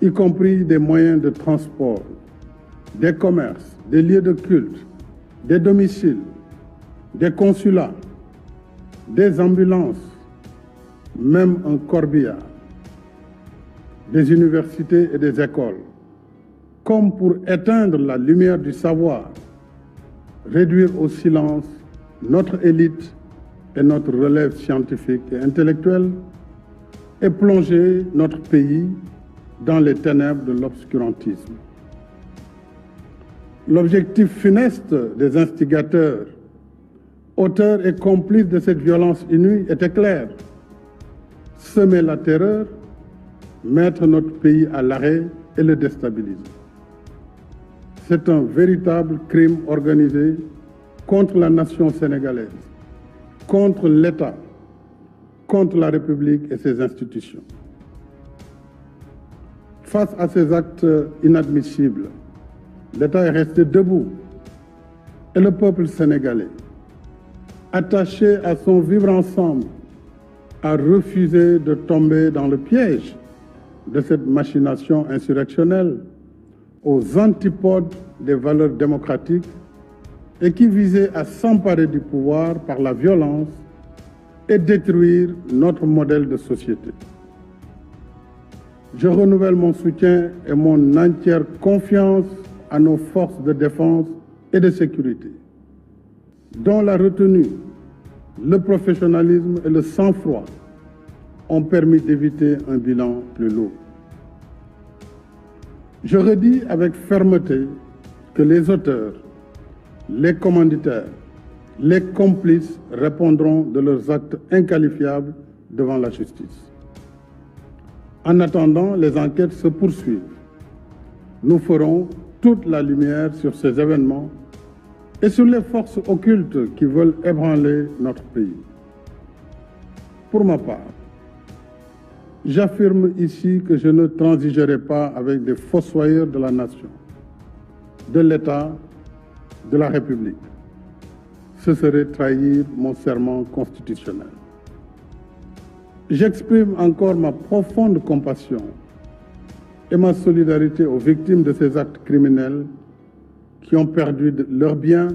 y compris des moyens de transport, des commerces, des lieux de culte, des domiciles, des consulats, des ambulances, même un corbillard, des universités et des écoles, comme pour éteindre la lumière du savoir, réduire au silence notre élite et notre relève scientifique et intellectuelle, et plonger notre pays dans les ténèbres de l'obscurantisme. L'objectif funeste des instigateurs, auteurs et complices de cette violence inouïe était clair: semer la terreur, mettre notre pays à l'arrêt et le déstabiliser. C'est un véritable crime organisé contre la nation sénégalaise, contre l'État, contre la République et ses institutions. Face à ces actes inadmissibles, l'État est resté debout et le peuple sénégalais, attaché à son vivre ensemble, a refusé de tomber dans le piège de cette machination insurrectionnelle aux antipodes des valeurs démocratiques et qui visait à s'emparer du pouvoir par la violence et détruire notre modèle de société. Je renouvelle mon soutien et mon entière confiance à nos forces de défense et de sécurité, dont la retenue, le professionnalisme et le sang-froid ont permis d'éviter un bilan plus lourd. Je redis avec fermeté que les auteurs, les commanditaires, les complices répondront de leurs actes inqualifiables devant la justice. En attendant, les enquêtes se poursuivent. Nous ferons toute la lumière sur ces événements et sur les forces occultes qui veulent ébranler notre pays. Pour ma part, j'affirme ici que je ne transigerai pas avec des fossoyeurs de la nation, de l'État, de la République. Ce serait trahir mon serment constitutionnel. J'exprime encore ma profonde compassion et ma solidarité aux victimes de ces actes criminels qui ont perdu leurs biens,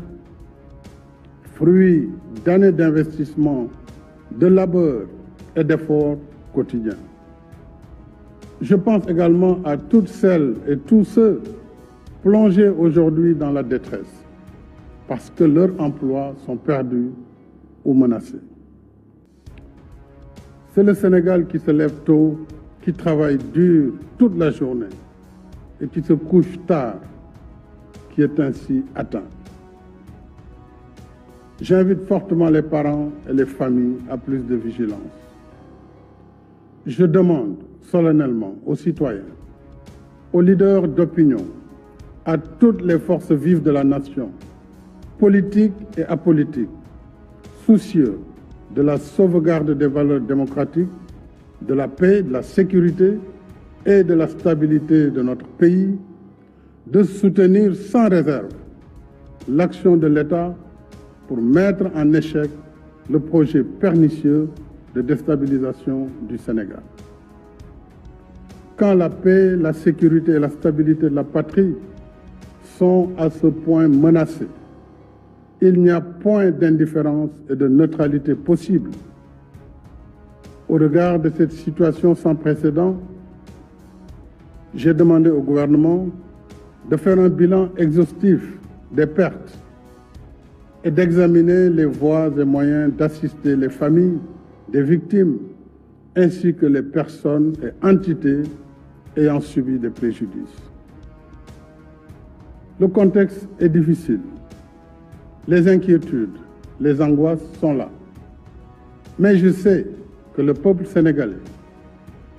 fruits d'années d'investissement, de labeur et d'efforts quotidiens. Je pense également à toutes celles et tous ceux plongés aujourd'hui dans la détresse parce que leurs emplois sont perdus ou menacés. C'est le Sénégal qui se lève tôt, qui travaille dur toute la journée et qui se couche tard, qui est ainsi atteint. J'invite fortement les parents et les familles à plus de vigilance. Je demande solennellement aux citoyens, aux leaders d'opinion, à toutes les forces vives de la nation, politiques et apolitiques, soucieux de la sauvegarde des valeurs démocratiques, de la paix, de la sécurité et de la stabilité de notre pays, de soutenir sans réserve l'action de l'État pour mettre en échec le projet pernicieux de déstabilisation du Sénégal. Quand la paix, la sécurité et la stabilité de la patrie sont à ce point menacées, il n'y a point d'indifférence et de neutralité possible. Au regard de cette situation sans précédent, j'ai demandé au gouvernement de faire un bilan exhaustif des pertes et d'examiner les voies et moyens d'assister les familles des victimes ainsi que les personnes et entités ayant subi des préjudices. Le contexte est difficile. Les inquiétudes, les angoisses sont là. Mais je sais que le peuple sénégalais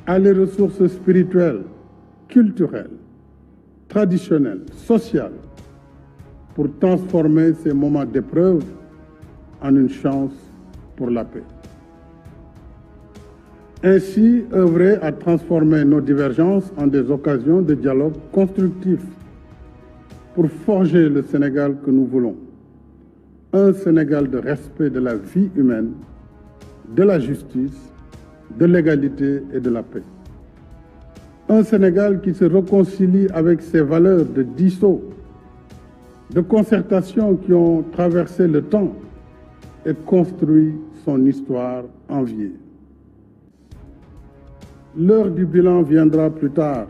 a les ressources spirituelles, culturelles, traditionnelles, sociales pour transformer ces moments d'épreuve en une chance pour la paix. Ainsi, œuvrer à transformer nos divergences en des occasions de dialogue constructif pour forger le Sénégal que nous voulons. Un Sénégal de respect de la vie humaine, de la justice, de l'égalité et de la paix. Un Sénégal qui se réconcilie avec ses valeurs de dialogue, de concertation qui ont traversé le temps et construit son histoire enviée. L'heure du bilan viendra plus tard,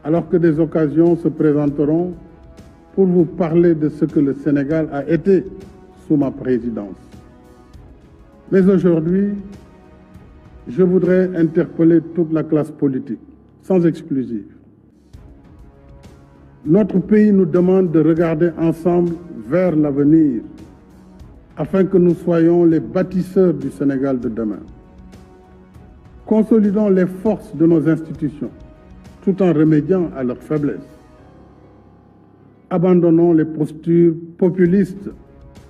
alors que des occasions se présenteront pour vous parler de ce que le Sénégal a été sous ma présidence. Mais aujourd'hui, je voudrais interpeller toute la classe politique, sans exclusive. Notre pays nous demande de regarder ensemble vers l'avenir, afin que nous soyons les bâtisseurs du Sénégal de demain. Consolidons les forces de nos institutions, tout en remédiant à leurs faiblesses. Abandonnons les postures populistes,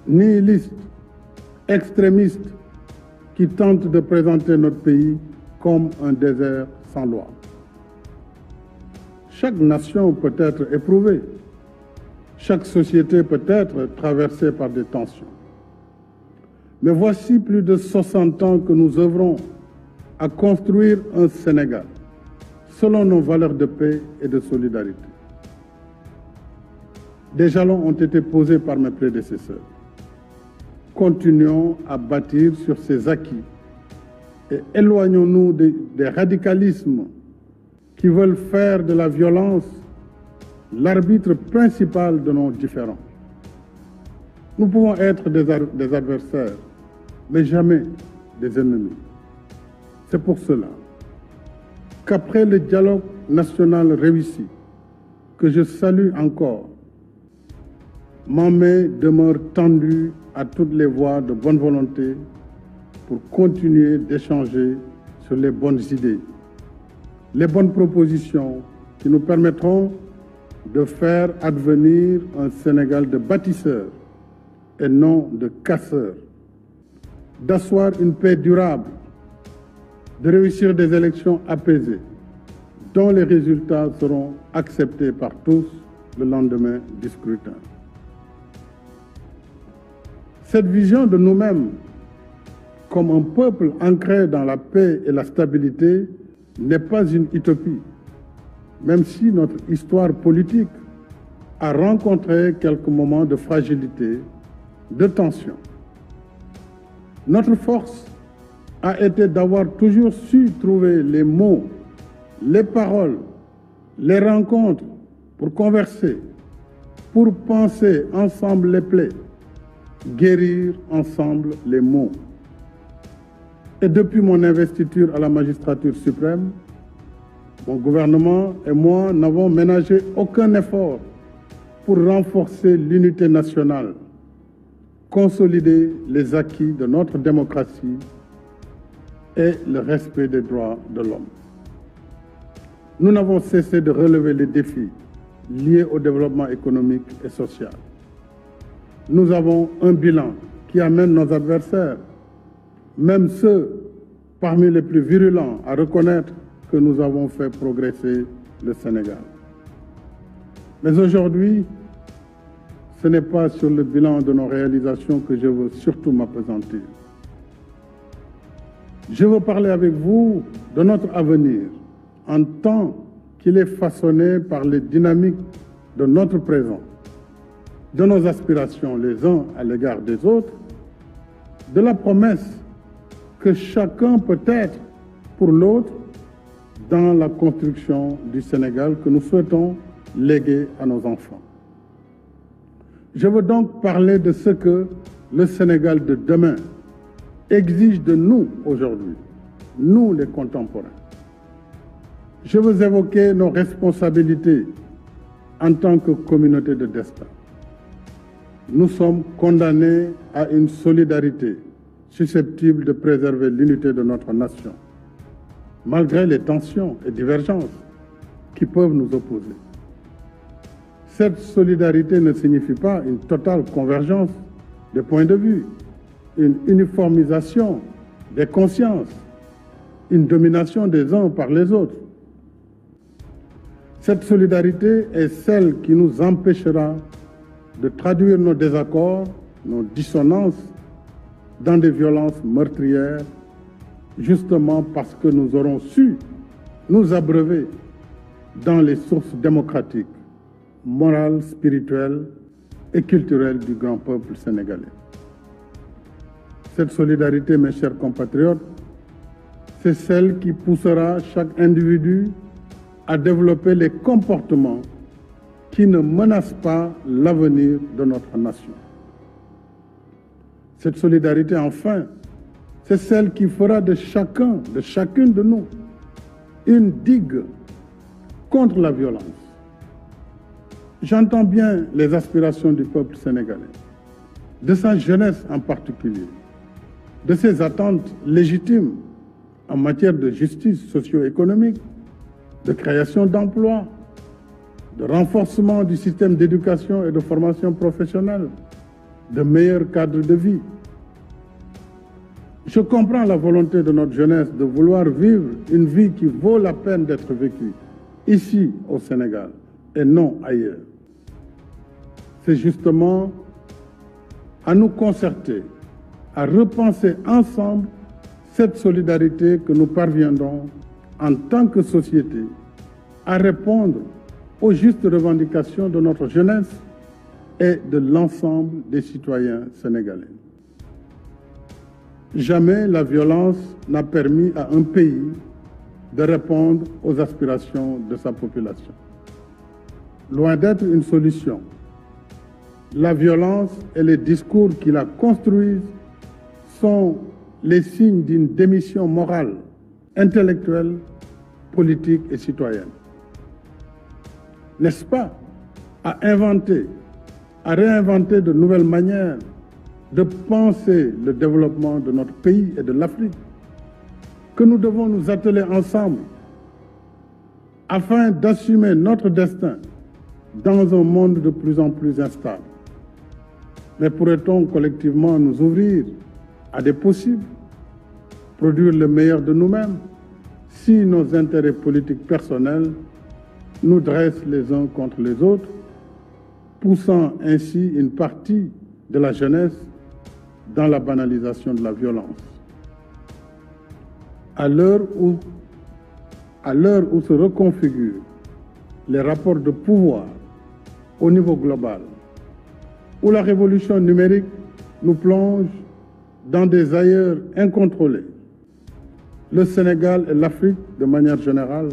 nihilistes, extrémistes, qui tentent de présenter notre pays comme un désert sans loi. Chaque nation peut être éprouvée, chaque société peut être traversée par des tensions. Mais voici plus de 60 ans que nous œuvrons à construire un Sénégal selon nos valeurs de paix et de solidarité. Des jalons ont été posés par mes prédécesseurs. Continuons à bâtir sur ces acquis et éloignons-nous des radicalismes qui veulent faire de la violence l'arbitre principal de nos différends. Nous pouvons être des adversaires, mais jamais des ennemis. C'est pour cela qu'après le dialogue national réussi, que je salue encore, ma main demeure tendue à toutes les voies de bonne volonté pour continuer d'échanger sur les bonnes idées, les bonnes propositions qui nous permettront de faire advenir un Sénégal de bâtisseurs et non de casseurs, d'asseoir une paix durable, de réussir des élections apaisées, dont les résultats seront acceptés par tous le lendemain du scrutin. Cette vision de nous-mêmes comme un peuple ancré dans la paix et la stabilité n'est pas une utopie, même si notre histoire politique a rencontré quelques moments de fragilité, de tension. Notre force a été d'avoir toujours su trouver les mots, les paroles, les rencontres pour converser, pour penser ensemble les plaies, guérir ensemble les maux. Et depuis mon investiture à la magistrature suprême, mon gouvernement et moi n'avons ménagé aucun effort pour renforcer l'unité nationale, consolider les acquis de notre démocratie et le respect des droits de l'homme. Nous n'avons cessé de relever les défis liés au développement économique et social. Nous avons un bilan qui amène nos adversaires, même ceux parmi les plus virulents, à reconnaître que nous avons fait progresser le Sénégal. Mais aujourd'hui, ce n'est pas sur le bilan de nos réalisations que je veux surtout m'appesantir. Je veux parler avec vous de notre avenir en tant qu'il est façonné par les dynamiques de notre présent, de nos aspirations les uns à l'égard des autres, de la promesse que chacun peut être pour l'autre dans la construction du Sénégal que nous souhaitons léguer à nos enfants. Je veux donc parler de ce que le Sénégal de demain exige de nous aujourd'hui, nous les contemporains. Je veux évoquer nos responsabilités en tant que communauté de destin. Nous sommes condamnés à une solidarité susceptible de préserver l'unité de notre nation, malgré les tensions et divergences qui peuvent nous opposer. Cette solidarité ne signifie pas une totale convergence des points de vue, une uniformisation des consciences, une domination des uns par les autres. Cette solidarité est celle qui nous empêchera de traduire nos désaccords, nos dissonances dans des violences meurtrières, justement parce que nous aurons su nous abreuver dans les sources démocratiques, morales, spirituelles et culturelles du grand peuple sénégalais. Cette solidarité, mes chers compatriotes, c'est celle qui poussera chaque individu à développer les comportements qui ne menacent pas l'avenir de notre nation. Cette solidarité, enfin, c'est celle qui fera de chacun, de chacune de nous, une digue contre la violence. J'entends bien les aspirations du peuple sénégalais, de sa jeunesse en particulier, de ses attentes légitimes en matière de justice socio-économique, de création d'emplois, de renforcement du système d'éducation et de formation professionnelle, de meilleurs cadres de vie. Je comprends la volonté de notre jeunesse de vouloir vivre une vie qui vaut la peine d'être vécue, ici au Sénégal et non ailleurs. C'est justement à nous concerter, à repenser ensemble cette solidarité que nous parviendrons en tant que société à répondre aux justes revendications de notre jeunesse et de l'ensemble des citoyens sénégalais. Jamais la violence n'a permis à un pays de répondre aux aspirations de sa population. Loin d'être une solution, la violence et les discours qui la construisent sont les signes d'une démission morale, intellectuelle, politique et citoyenne. N'est-ce pas à inventer, à réinventer de nouvelles manières de penser le développement de notre pays et de l'Afrique que nous devons nous atteler ensemble afin d'assumer notre destin dans un monde de plus en plus instable. Mais pourrait-on collectivement nous ouvrir à des possibles, produire le meilleur de nous-mêmes, si nos intérêts politiques personnels nous dressent les uns contre les autres, poussant ainsi une partie de la jeunesse dans la banalisation de la violence. À l'heure où se reconfigurent les rapports de pouvoir au niveau global, où la révolution numérique nous plonge dans des ailleurs incontrôlés, le Sénégal et l'Afrique, de manière générale,